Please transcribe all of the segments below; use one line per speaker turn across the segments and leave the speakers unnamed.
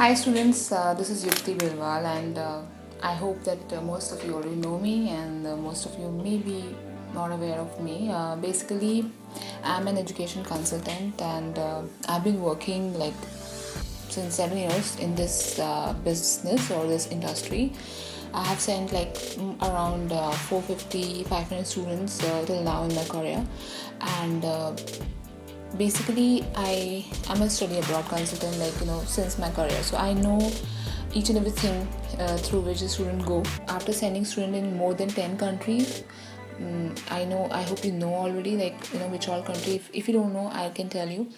Hi students, this is Yukti Bilwal and I hope that most of you already know me and most of you may be not aware of me. Basically, I'm an education consultant and I've been working like since 7 years in this business or this industry. I have sent like around 450, 500 students till now in my career, and basically I'm a study abroad consultant since my career, so I know each and everything through which a student go after sending student in more than 10 countries. I hope you know already, which all country. If you don't know, I can tell you.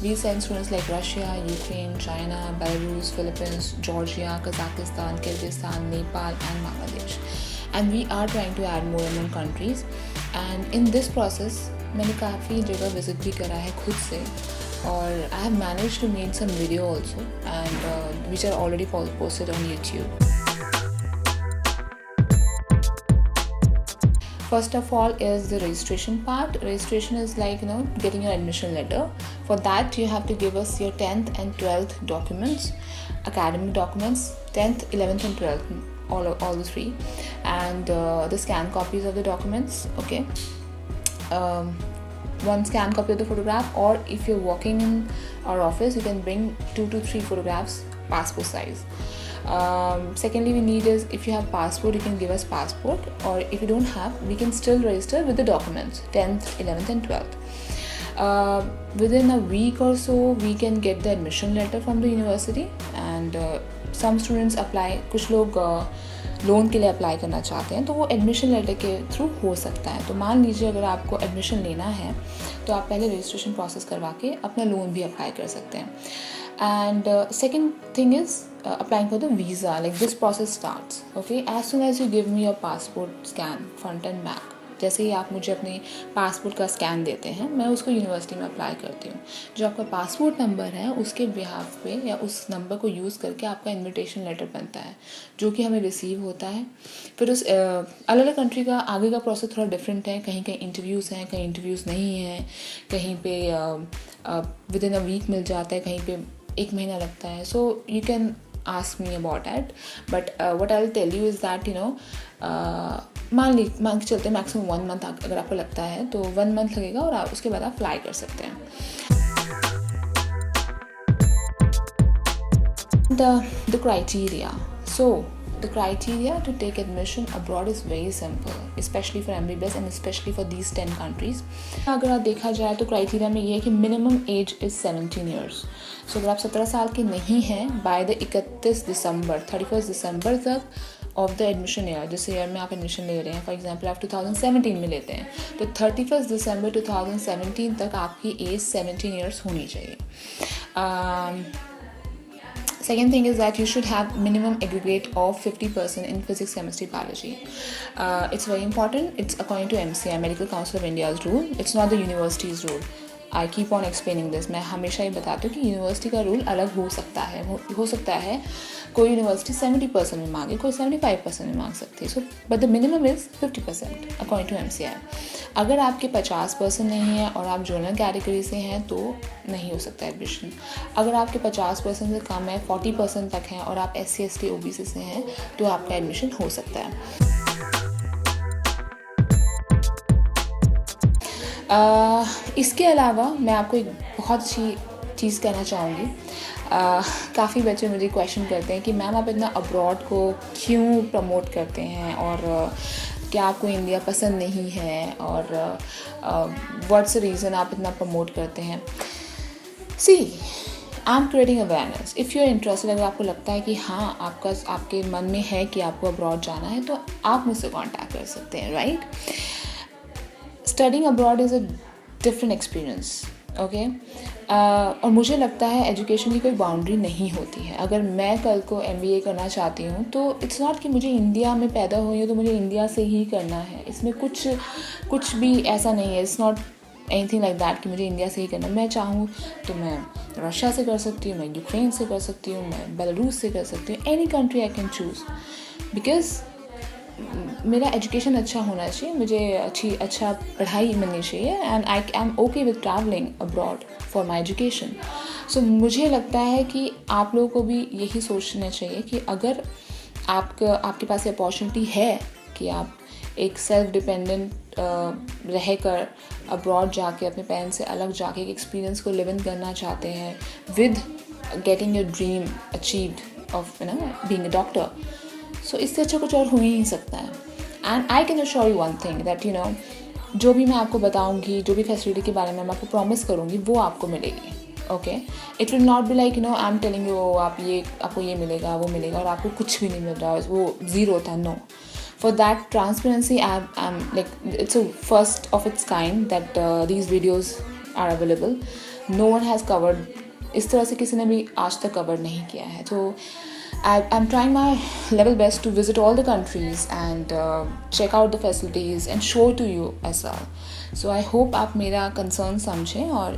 We send students like Russia, Ukraine, China, Belarus, Philippines, Georgia, Kazakhstan, Kyrgyzstan, Nepal and Bangladesh, and we are trying to add more and more countries. And in this process मैंने काफ़ी जगह visit भी करा है खुद से, और I have manage to make some video also and which are already posted on YouTube. First of all is the registration part. Registration is like getting your admission letter. For that you have to give us your 10th and 12th documents, academic documents, 10th, 11th and 12th, all the three, and the scan copies of the documents. Okay. One scan copy of the photograph, or if you're working in our office you can bring 2 to 3 photographs passport size. Secondly, we need is, if you have passport you can give us passport, or if you don't have we can still register with the documents 10th, 11th and 12th. Within a week or so we can get the admission letter from the university, and some students apply, कुछ लोग loan के लिए apply करना चाहते हैं तो वो admission letter के थ्रू हो सकता है. तो मान लीजिए अगर आपको एडमिशन लेना है तो आप पहले रजिस्ट्रेशन प्रोसेस करवा के अपना लोन भी अप्लाई कर सकते हैं. And second thing is applying for the visa. Like this process starts, okay, as soon as you give me your passport scan front and back. जैसे ही आप मुझे अपने पासपोर्ट का स्कैन देते हैं मैं उसको यूनिवर्सिटी में अप्लाई करती हूँ. जो आपका पासपोर्ट नंबर है उसके बिहाफ पे या उस नंबर को यूज़ करके आपका इनविटेशन लेटर बनता है जो कि हमें रिसीव होता है. फिर उस अलग अलग कंट्री का आगे का प्रोसेस थोड़ा डिफरेंट है. कहीं कहीं इंटरव्यूज़ हैं, कहीं इंटरव्यूज़ नहीं हैं, कहीं पे विद इन अ वीक मिल जाता है, कहीं पे 1 महीना लगता है. सो you can ask me about it, but what I'll tell you is that मान के चलते मैक्सिमम 1 मंथ अगर आपको लगता है तो 1 मंथ लगेगा और आप उसके बाद आप अप्लाई कर सकते हैं. The criteria. So the criteria to take admission abroad is very simple, especially for MBBS and especially for these 10 countries. अगर आप देखा जाए तो क्राइटेरिया में ये है कि मिनिमम एज इज़ 17 ईयर्स. सो अगर आप 17 साल के नहीं हैं बाय द 31 दिसंबर तक ऑफ द एडमिशन ईयर, जिस ईयर में आप एडमिशन ले रहे हैं, फॉर एग्जांपल आप 2017 में लेते हैं तो 31 दिसंबर 2017 तक आपकी एज 17 ईयर्स होनी चाहिए. Second thing is that you should have minimum aggregate of 50% in physics, chemistry, biology. It's very important. It's according to MCI, Medical Council of India's rule. It's not the university's rule. I keep on explaining this. मैं हमेशा ये बताती हूँ कि university का rule अलग हो सकता है. हो सकता है कोई यूनिवर्सिटी 70% में मांगे, कोई 75% में मांग सकती है. So but the minimum is 50% according to MCI. अगर आपके 50% नहीं है और आप जनरल कैटेगरी से हैं तो नहीं हो सकता एडमिशन. अगर आपके 50% से कम है, 40% तक हैं और आप SC ST OBC से हैं तो आपका एडमिशन हो सकता है. इसके अलावा मैं आपको एक बहुत अच्छी चीज़ कहना चाहूँगी. काफ़ी बच्चे मुझे क्वेश्चन करते हैं कि मैम आप इतना अब्रॉड को क्यों प्रमोट करते हैं, और क्या आपको इंडिया पसंद नहीं है, और व्हाट्स द रीज़न आप इतना प्रमोट करते हैं. See I am creating awareness. If you are interested, अगर आपको लगता है कि हाँ आपके मन में है कि आपको अब्रॉड जाना है तो आप मुझसे कॉन्टैक्ट कर सकते हैं. Right. Studying abroad is a different experience. Okay. और मुझे लगता है एजुकेशन की कोई बाउंड्री नहीं होती है. अगर मैं कल को MBA करना चाहती हूँ तो इट्स नॉट कि मुझे इंडिया में पैदा हुई हूँ तो मुझे इंडिया से ही करना है. इसमें कुछ भी ऐसा नहीं है. It's not anything like that कि मुझे इंडिया से ही करना. मैं चाहूँ तो मैं रशिया से कर सकती हूँ, मैं यूक्रेन से कर सकती हूँ, मैं बेलारूस से कर सकती हूँ. Any country I can choose, because मेरा एजुकेशन अच्छा होना चाहिए, मुझे अच्छा पढ़ाई मिलनी चाहिए, and I am okay with travelling abroad for my education. So मुझे लगता है कि आप लोगों को भी यही सोचना चाहिए कि अगर आपके पास अपॉर्चुनिटी है कि आप एक सेल्फ डिपेंडेंट रह कर अब्रॉड जाके अपने पेरेंट्स से अलग जाके एक एक्सपीरियंस को लिव इन करना चाहते हैं with getting your dream achieved of being a doctor. So इससे अच्छा कुछ और हो ही नहीं सकता है. And I can assure you one thing that जो भी मैं आपको बताऊंगी, जो भी फैसिलिटी के बारे में मैं आपको प्रॉमिस करूंगी, वो आपको मिलेगी. Okay, it will not be like I am telling you आपको ये मिलेगा वो मिलेगा और आपको कुछ भी नहीं मिल रहा है, वो ज़ीरो था. No, for that transparency I'm like, it's a first of its kind that these videos are available. No one has covered, इस तरह से किसी ने भी आज तक कवर नहीं किया है. तो I'm trying my level best to visit all the countries and check out the facilities and show to you as well. So I hope आप मेरा concern समझें और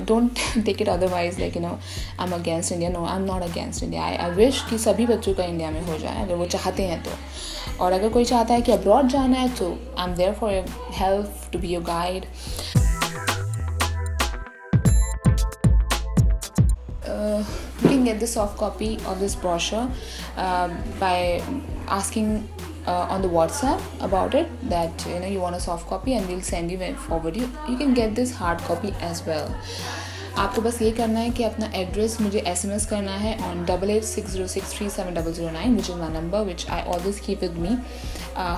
don't take it otherwise like I'm against India. No, I'm not against India. I wish कि सभी बच्चों का India में हो जाए अगर वो चाहते हैं तो. और अगर कोई चाहता है कि अब्रॉड जाना है तो I'm there for your help, to be your guide. You can get the soft copy of this brochure by asking on the WhatsApp about it, that you want a soft copy and we'll send you and forward you. You can get this hard copy as well. आपको बस ये करना है कि अपना address मुझे SMS करना है on 8860637009, which is my number which I always keep with me.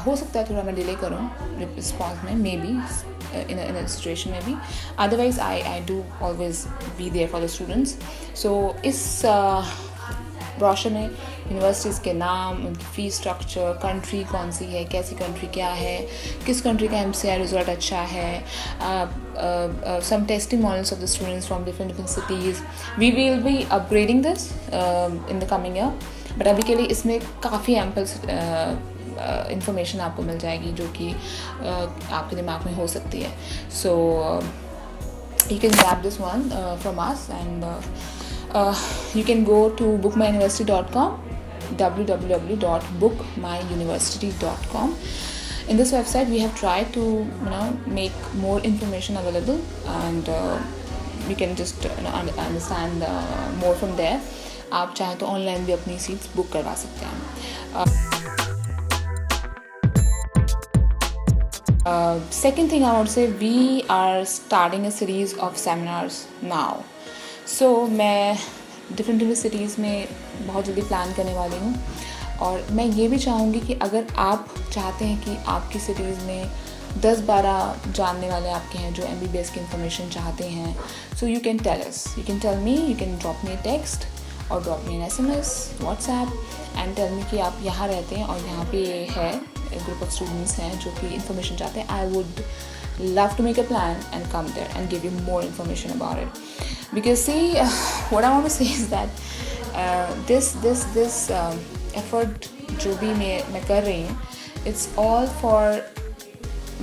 हो सकता है थोड़ा मैं डिले करूँ रिस्पॉन्स में, may be in a situation में भी. Otherwise I do always be there for the students. So इस ब्रोशर में यूनिवर्सिटीज़ के नाम, उनकी फ़ीस स्ट्रक्चर, कंट्री कौन सी है, कैसी कंट्री क्या है, किस कंट्री का MCI रिजल्ट अच्छा है, some testimonials of the students from different cities. We will be upgrading this in the coming year, but अभी के लिए इसमें काफ़ी एम्पल्स इंफॉर्मेशन आपको मिल जाएगी जो कि आपके दिमाग में हो सकती है. सो you can grab this one from us, and you can go to bookmyuniversity.com, www.bookmyuniversity.com. In this website we have tried to make more information available, and you can just understand more from there. आप चाहें तो online भी अपनी seats book करवा सकते हैं. Second thing I want to say, we are starting a series of seminars now. So मैं different cities में बहुत जल्दी प्लान करने वाली हूँ, और मैं ये भी चाहूँगी कि अगर आप चाहते हैं कि आपकी सिटीज़ में 10-12 जानने वाले आपके हैं जो MBBS की इंफॉर्मेशन चाहते हैं, so you can tell us, you can tell me, you can drop me text और drop me an SMS, WhatsApp, and tell me कि आप यहाँ रहते हैं और यहाँ पे है ग्रुप ऑफ स्टूडेंट्स हैं जो कि इन्फॉर्मेशन चाहते हैं. I would love to make a plan and come there and give you more information about it, because see what I want to say is that this effort जो भी मैं कर रही हूँ, it's all for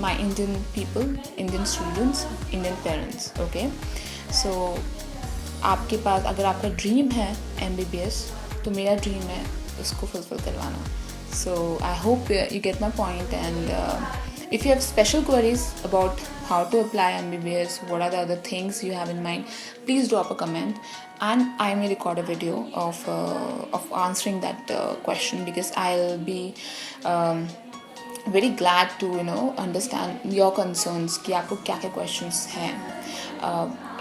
my Indian people, Indian students, Indian parents. Okay, so आपके पास अगर आपका dream है MBBS, तो मेरा ड्रीम है उसको फुलफिल करवाना. So I hope you get my point, and if you have special queries about how to apply MBBS, what are the other things you have in mind, please drop a comment, and I may record a video of answering that question, because I'll be very glad to understand your concerns कि आपको क्या क्या questions हैं.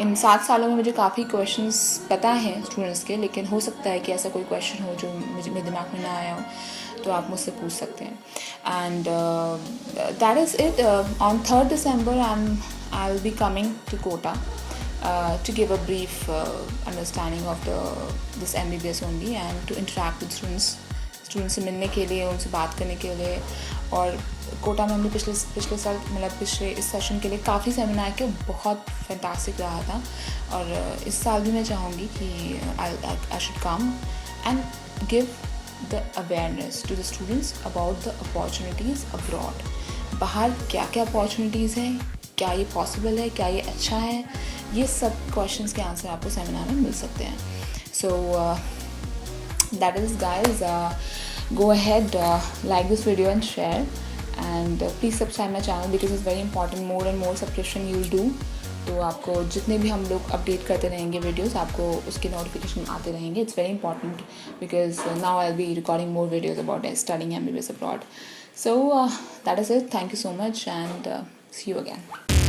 इन 7 सालों में मुझे काफ़ी questions पता हैं स्टूडेंट्स के, लेकिन हो सकता है कि ऐसा कोई question हो जो मेरे दिमाग में ना आया हो, तो आप मुझसे पूछ सकते हैं. And that is it. On 3rd December I'll be coming to Kota to give a brief understanding of this MBBS only, and to interact with students से मिलने के लिए, उनसे बात करने के लिए. और कोटा में हमने पिछले साल पिछले इस सेशन के लिए काफ़ी सेमिनार के, बहुत फैंटास्टिक रहा था, और इस साल भी मैं चाहूँगी कि I should come and give the awareness to the students about the opportunities abroad. बाहर क्या क्या opportunities हैं, क्या ये possible है, क्या ये अच्छा है, ये सब questions के आंसर आपको सेमिनार में मिल सकते हैं. So that is guys, go ahead, like this video and share, and please subscribe my channel because it's very important. More and more subscription you'll do, तो आपको जितने भी हम लोग अपडेट करते रहेंगे वीडियोस, आपको उसके नोटिफिकेशन आते रहेंगे. It's very important because now I will be recording more videos about studying MBBS abroad. So that is it. Thank you so much, and see you again.